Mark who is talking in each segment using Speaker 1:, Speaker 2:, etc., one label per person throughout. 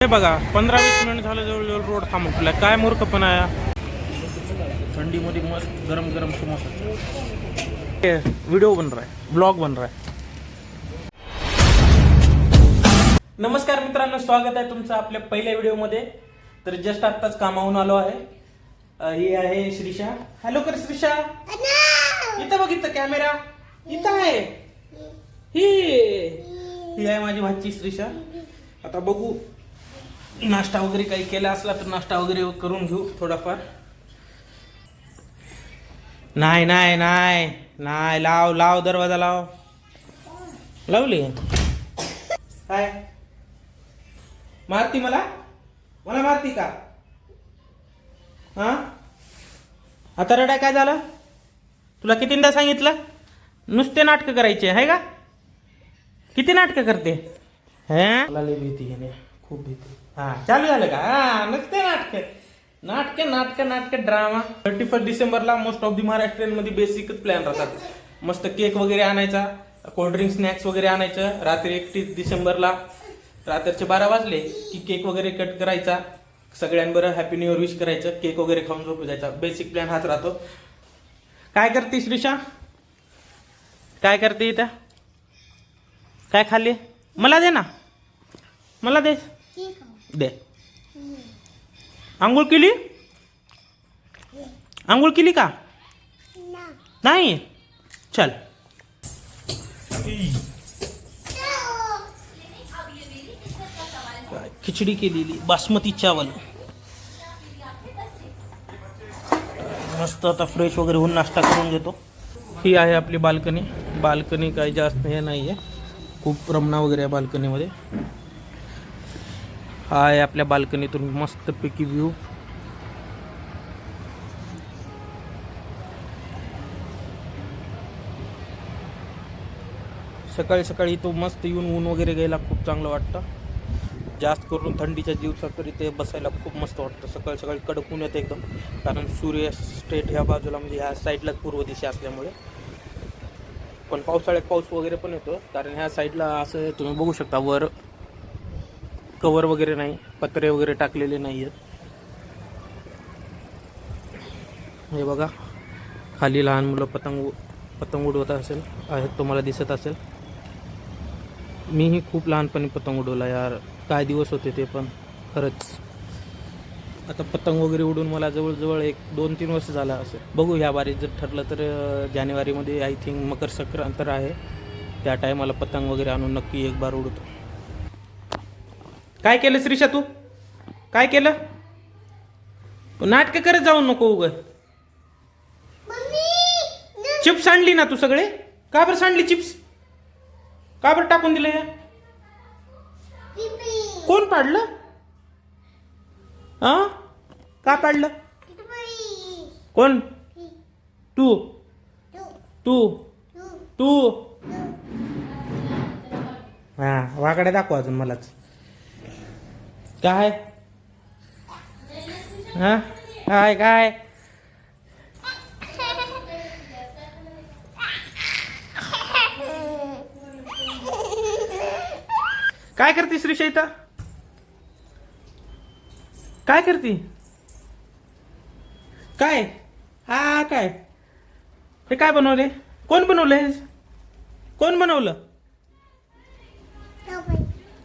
Speaker 1: हे बघा 15-20 मिनिट झालं जवळ रोड थांबवला. काय मूर्खपणा आहे. थंडीमध्ये मस्त गरम गरम समोसा. व्हिडिओ बन रहा है, ब्लॉग बन रहा है. नमस्कार मित्रांनो, स्वागत आहे तुमचं आपल्या पहिल्या व्हिडिओमध्ये. तर जस्ट आत्ताच कामावून आलो आहे. ही आहे श्रीषा. हॅलो कर श्रीषा. इथं बघ, इथं कॅमेरा इथं आहे. ही आहे माझी भाची श्रीषा. आता बघू नाश्ता वगैरे काही केला असला तर नाश्ता वगैरे करून घेऊ थोडाफार. नाही नाही नाही नाही, लाव लाव दरवाजा लाव. लावली काय मारती मला मारती का? हा आता रडाय काय झालं? तुला कितींदा सांगितलं नुसते नाटकं करायचे आहे का? किती नाटकं करते? मला लई भीती घेणे, खूप भीती. हा चालू झालं का? हा नुसते नाटक नाटक नाटक ड्रामा. 31 डिसेंबरला मोस्ट ऑफ दी महाराष्ट्रीयन मध्ये बेसिकच प्लॅन राहतात. मस्त केक वगैरे आणायचा, कोल्ड्रिंक स्नॅक्स वगैरे आणायचं. रात्री 31 डिसेंबरला रात्रीचे 12 वाजले की केक वगैरे कट करायचा, सगळ्यांबरोबर हॅपी न्यू इयर विश करायचं, केक वगैरे खाऊन झोपू जायचा. बेसिक प्लॅन हाच राहतो. काय करते श्रीषा? काय करते इथं? काय खाल्ली? मला दे ना, मला दे दे. आंघोळ केली? आंघोळ केली का? नाही. चल. खिचडी केलेली बासमती चावल. मस्त आता फ्रेश वगैरे होऊन नाश्ता करून घेतो. ही आहे आपली बाल्कनी. बाल्कनी काही जास्त हे नाही आहे, खूप रमणा वगैरे आहे बाल्कनीमध्ये. हा आहे आपल्या बाल्कनीतून मस्तपैकी व्ह्यू. सकाळी सकाळी तो मस्त येऊन ऊन वगैरे घ्यायला खूप चांगलं वाटतं. जास्त करून थंडीच्या दिवसात तरी ते बसायला खूप मस्त वाटतं. सकाळी सकाळी कडक ऊन येतं एकदम, कारण सूर्य स्ट्रेट ह्या बाजूला म्हणजे ह्या साईडलाच पूर्व दिशा असल्यामुळे. पण पावसाळ्यात पाऊस वगैरे पण येतो, कारण ह्या साईडला असं तुम्ही बघू शकता वर कवर वगैरे नाही, पत्रे वगैरे टाकलेले नाही आहेत. हे बघा खाली लहान मुलं पतंग उडवत असेल आहेत, तुम्हाला दिसत असेल. मीही खूप लहानपणी पतंग उडवला यार. काय दिवस होते ते पण, खरंच. आता पतंग वगैरे उडून मला जवळजवळ 1-2-3 वर्ष झालं असेल. बघू ह्या बारीत जर ठरलं तर जानेवारीमध्ये आय थिंक मकर संक्रांत आहे, त्या टायमाला पतंग वगैरे आणून नक्की एक बार उडतो. काय केलं श्रीषा तू? काय केलं? नाटकं करत जाऊ नको उग. चिप्स आणली ना तू सगळे? का बरं सांडली चिप्स? का बरं टाकून दिले? कोण पाडलं? हा का पाडलं? कोण? तू तू तू हा वाकडे दाखव अजून मलाच. काय हा काय काय काय करते श्रीषा इथं? काय करते? काय हा काय हे काय बनवले? कोण बनवलं हे? कोण बनवलं?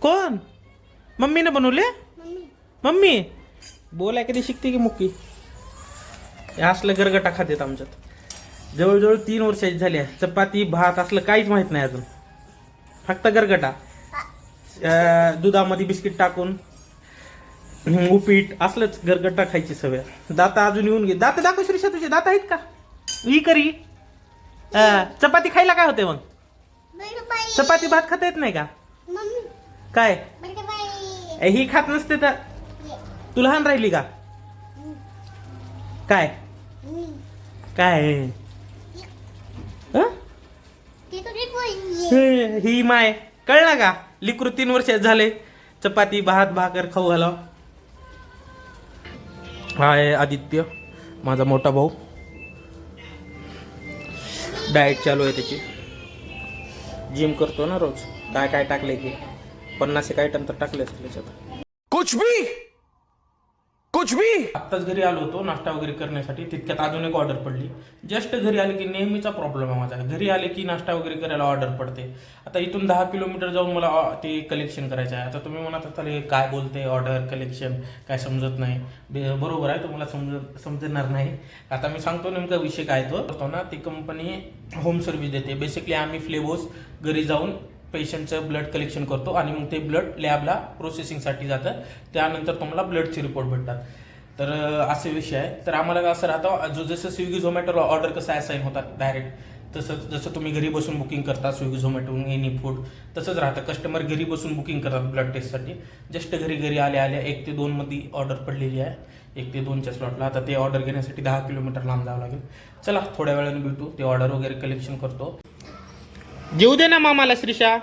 Speaker 1: कोण? मम्मीने बनवले? मम्मी बोलाय कधी शिकते की मुक्की? असलं गरगटा खातेत आमच्यात. जवळजवळ 3 वर्षाची झाली आहे. चपाती भात असलं काहीच माहित नाही अजून, फक्त गरगटा. दुधामध्ये बिस्किट टाकून उपीट असलंच गरगटा खायची सवय. दाता अजून येऊन घे. दात दाखव श्रीषा, तुझे दात आहेत का? ही करी. चपाती खायला काय होते मग? चपाती भात खाता येत नाही का? काय ही खात नसते तर तू लहान राहिली का? काय काय ही माय कळलं का? लिकरू 3 वर्ष झाले, चपाती भात भाकर खाऊ घाला. हा आहे आदित्य, माझा मोठा भाऊ. डाएट चालू आहे त्याची. जिम करतो ना रोज. काय काय टाकले की 50 एक आयटम तर टाकले असतील त्याच्यात.
Speaker 2: कुछ भी
Speaker 1: आत्ताच घरी आलो होतो नाश्ता वगैरे करण्यासाठी, तितक्यात अजून एक ऑर्डर पडली. जस्ट घरी आले की नेहमीचा प्रॉब्लेम आहे माझा, घरी आले की नाश्ता वगैरे करायला ऑर्डर पडते. आता इथून 10 किलोमीटर जाऊन मला ते कलेक्शन करायचं आहे. आता तुम्ही म्हणत असाल हे काय बोलते ऑर्डर कलेक्शन, काय समजत नाही. बरोबर आहे, तुम्हाला समजणार नाही. आता मी सांगतो नेमका विषय काय तो ना, ती कंपनी होम सर्व्हिस देते. बेसिकली आम्ही फ्लेबोस घरी जाऊन पेशंटचं ब्लड कलेक्शन करतो आणि मग ते ब्लड लॅबला प्रोसेसिंगसाठी जातं. त्यानंतर तुम्हाला ब्लडचे रिपोर्ट भेटतात. तर असे विषय आहे. तर आम्हाला असं राहतं, जो जसं स्विगी झोमॅटोला ऑर्डर कसं असाईन होतात डायरेक्ट, तसंच जसं तुम्ही घरी बसून बुकिंग करता स्विगी झोमॅटो एनी फूड, तसंच राहतं. कस्टमर घरी बसून बुकिंग करतात ब्लड टेस्टसाठी. जस्ट घरी आल्या 1 ते 2 मध्ये ऑर्डर पडलेली आहे, 1 ते 2च्या स्लॉटला. आता ते ऑर्डर घेण्यासाठी 10 किलोमीटर लांब जावं लागेल. चला थोड्या वेळाने भेटू, ते ऑर्डर वगैरे कलेक्शन करतो. जेऊ दे ना मामाला श्रीषा,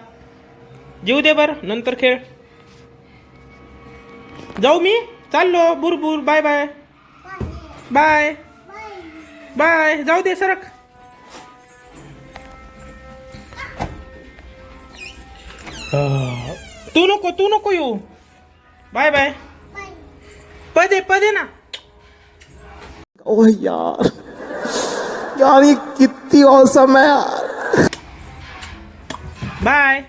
Speaker 1: जेऊ दे बर, नंतर खेळ. जाऊ मी चाललो, बुरबुर. बाय बाय बाय बाय, जाऊ दे सरक. तू नको येऊ. Bye bye. पदे ना.
Speaker 2: ओह यार ये कितनी औसम है यार.
Speaker 1: बाय.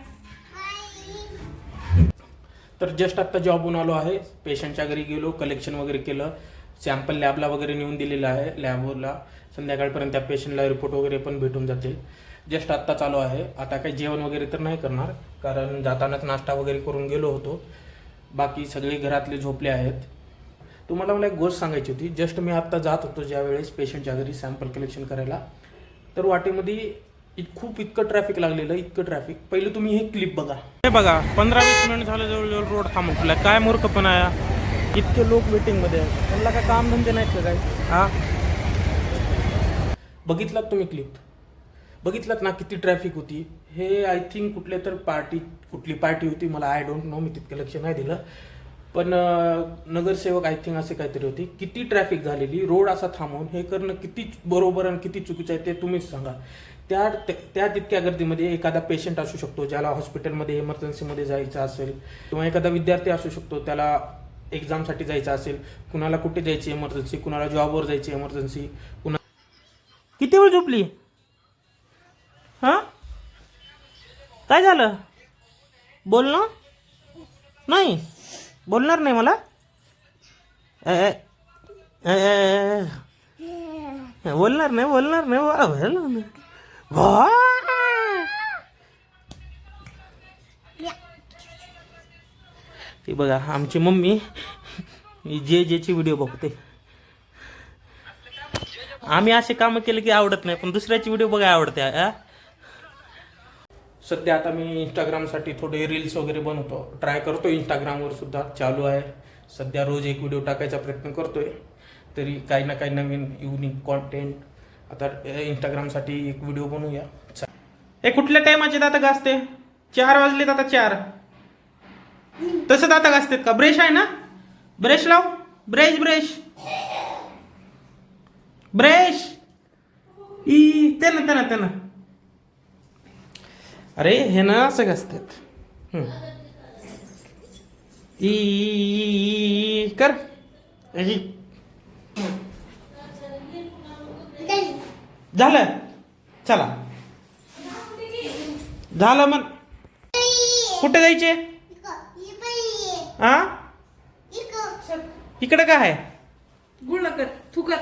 Speaker 1: तर जस्ट आत्ता जॉबहून आलो आहे, पेशंटच्या घरी गेलो, कलेक्शन वगैरे केलं, सॅम्पल लॅबला वगैरे नेऊन दिलेलं आहे. लॅबला संध्याकाळपर्यंत त्या पेशंटला रिपोर्ट वगैरे पण भेटून जातील. जस्ट आत्ता चालू आहे. आता काही जेवण वगैरे तर नाही करणार, कारण जातानाच नाश्ता वगैरे करून गेलो होतो. बाकी सगळे घरातले झोपले आहेत. तुम्हाला मला एक गोष्ट सांगायची होती. जस्ट मी आत्ता जात होतो ज्यावेळेस पेशंटच्या घरी सॅम्पल कलेक्शन करायला, तर वाटेमध्ये खूप इतकं ट्रॅफिक लागलेलं, इतकं ट्रॅफिक. पहिले तुम्ही हे क्लिप बघा. हे बघा, 15-20 मिनिट झालं जवळजवळ रोड थांबवला. काय मूर्खपणा आहे, इतके लोक वेटिंगमध्ये आहेत. त्यांना काय काम धंदे नाहीत का काय? हा, बघितलात तुम्ही क्लिप, बघितलात ना किती ट्रॅफिक होती. हे आय थिंक कुठली पार्टी होती, मला आय डोंट नो, मी तितकं लक्ष नाही दिलं. पण नगरसेवक आय थिंक असे काहीतरी होती. किती ट्रॅफिक झालेली, रोड असा थांबवून हे करणं किती बरोबर आणि किती चुकीचं आहे ते तुम्हीच सांगा. त्या तितक्या गर्दीमध्ये एखादा पेशंट असू शकतो ज्याला हॉस्पिटलमध्ये इमर्जन्सीमध्ये जायचं असेल, किंवा एखादा विद्यार्थी असू शकतो त्याला एक्झामसाठी जायचं असेल, कुणाला कुठे जायची इमर्जन्सी, कुणाला जॉबवर जायची इमर्जन्सी. किती वेळ झोपली? हां, काय झालं? बोल ना. नाही बोलणार नाही मला. बोलणार नाही. ती बघा आमची मम्मी जेची व्हिडिओ बघते. आम्ही असे कामं केले की आवडत नाही, पण दुसऱ्याची व्हिडिओ बघाय आवडते. सध्या आता मी इंस्टाग्रामसाठी थोडे रील्स वगैरे बनवतो, ट्राय करतो. इंस्टाग्रामवर सुद्धा चालू आहे सध्या, रोज एक व्हिडिओ टाकायचा प्रयत्न करतोय. तरी काही ना काही नवीन युनिक कॉन्टेंट आता इंस्टाग्रामसाठी एक व्हिडिओ बनवूया. हे कुठल्या टायमाचे दाता घासते? 4 वाजलेत आता 4. तसं दाता घासतेत का? ब्रश आहे ना, ब्रश लाव. ब्रश त्यांना. अरे हे ना असं घासतात. कर. झालं, चला झालं. मग कुठे जायचे? हा, इकडे काय आहे?
Speaker 3: गुळकर थुकर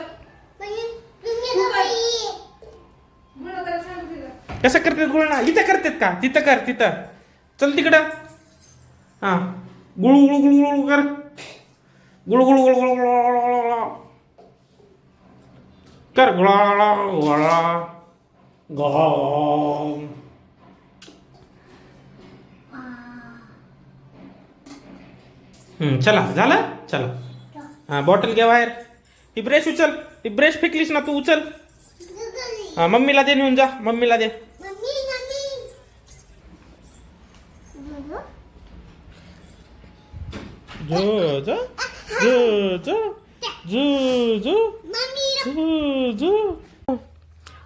Speaker 1: कसं करतात गुळणा? इथं करतात का? तिथं कर, तिथं चल तिकडं. हा, गुळू कर. गुळ कर. चला झालं, चला. हा, बॉटल घ्या बाहेर. ती ब्रश उचल, ती ब्रश फेकलीस ना तू, उचल. हा, मम्मीला दे, नेऊन जा, मम्मीला दे.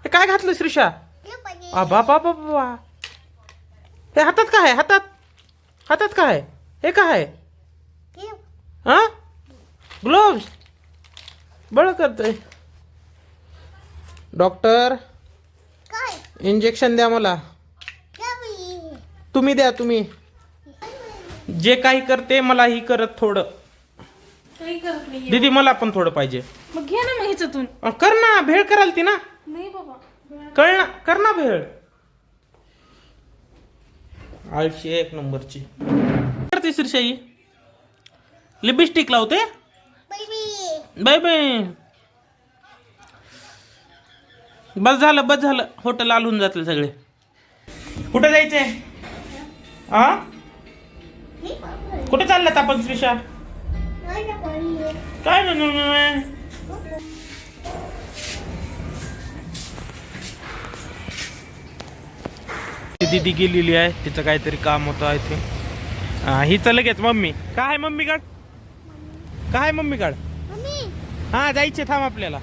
Speaker 1: हे काय घातलं श्रीषा? बाबा, हे हातात काय आहे? हातात काय आहे? हे काय आहे? हा ग्लोव्स बळ करतोय. डॉक्टर इंजेक्शन द्या मला. तुम्ही द्या तुम्ही. जे काही करते मला ही करत थोडं.
Speaker 3: काही करत नाही
Speaker 1: दीदी मला पण थोडं पाहिजे.
Speaker 3: मग घे ना मग ह्याच्यातून.
Speaker 1: कर ना भेळ कराल ती ना.
Speaker 3: नाही बाबा.
Speaker 1: कळ ना कर ना भेळ. आळशी एक नंबरची करते श्रीशाई. लिपस्टिक लावते. Bye bye. बस झालं हॉटेल आलून जातील सगळे. कुठे जायचंय? हा कुठे चाललात आपण श्रीशा? काय नाही. दीदी गेलेली आहे. तिचं काहीतरी काम होतं आहे ते. हिचं लगेच मम्मी. काय मम्मी काढ. काय मम्मी काढ. हा जायचे थांब आपल्याला.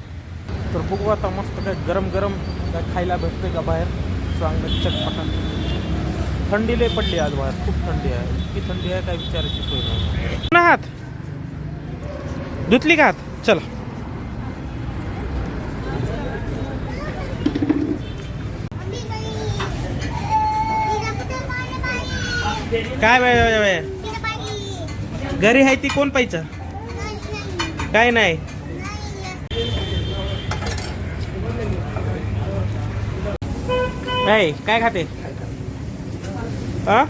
Speaker 1: तर बघू आता मस्त काय गरम गरम काय खायला भेटतंय का बाहेर. चांगलं चटपटा. थंडी लय पडली आज बाहेर. खूप थंडी आहे. इतकी थंडी आहे काय विचारायची सोय नाही. ना हात धुतली का हात. चला काय बाय घरी आहे ती कोण पाहिजे. काय नाही. काय खाते. हा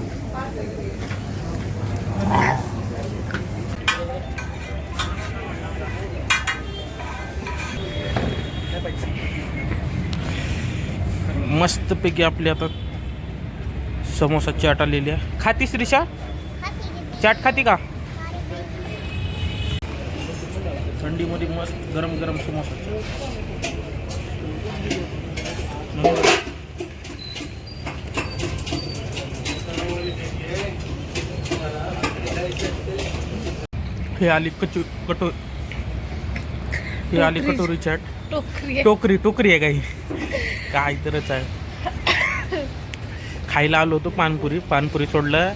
Speaker 1: मस्त पैकी आपली आता समोसा चाट आलेली आहे. खातीस रिशा चाट खाती का. थंडीमध्ये मस्त गरम गरम समोसा. हे आली कटोरी चाट. टोकरी आहे काही काय तरच आहे. खायला आलो होतो पानपुरी सोडलं.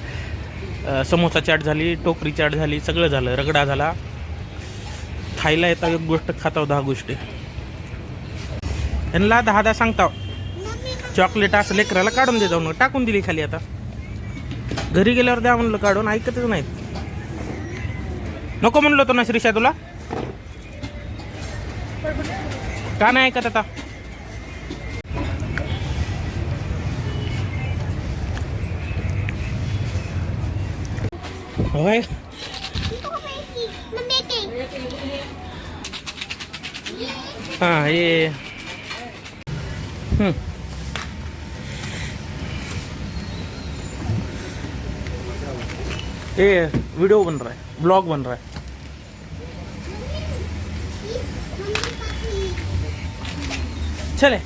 Speaker 1: समोसा चाट झाली. टोकरी चाट झाली. सगळं झालं. रगडा झाला. खायला येता एक गोष्ट खाताव 10 गोष्टी. ह्यांना 10 सांगताव. चॉकलेट असं लेकराला काढून दे जाऊन. टाकून दिली खाली. आता घरी गेल्यावर द्या म्हणलं काढून. ऐकतच नाहीत. नको म्हणलो होतो ना श्रीशा तुला. का नाही ऐकत आता. होय हाँ ये ये वीडियो बन रहा है. ब्लॉग बन रहा है. चले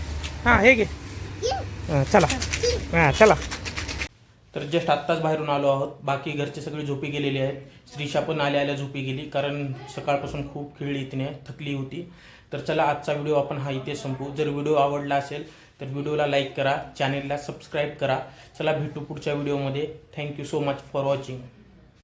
Speaker 1: हाँ हे घे. चला हां चला. तर जस्ट आत्ताच बाहेरून आलो आहोत. बाकी घरचे सगळे झोपी गेलेले आहेत. श्रीशा पण आल्या झोपी गेली कारण सकाळपासून खूप खेळली तिने. थकली होती. तर चला आजचा व्हिडिओ आपण हा इथे संपू. जर व्हिडिओ आवडला असेल तर व्हिडिओला लाईक करा. चॅनेलला सबस्क्राईब करा. चला भेटू पुढच्या व्हिडिओमध्ये. Thank you so much for watching.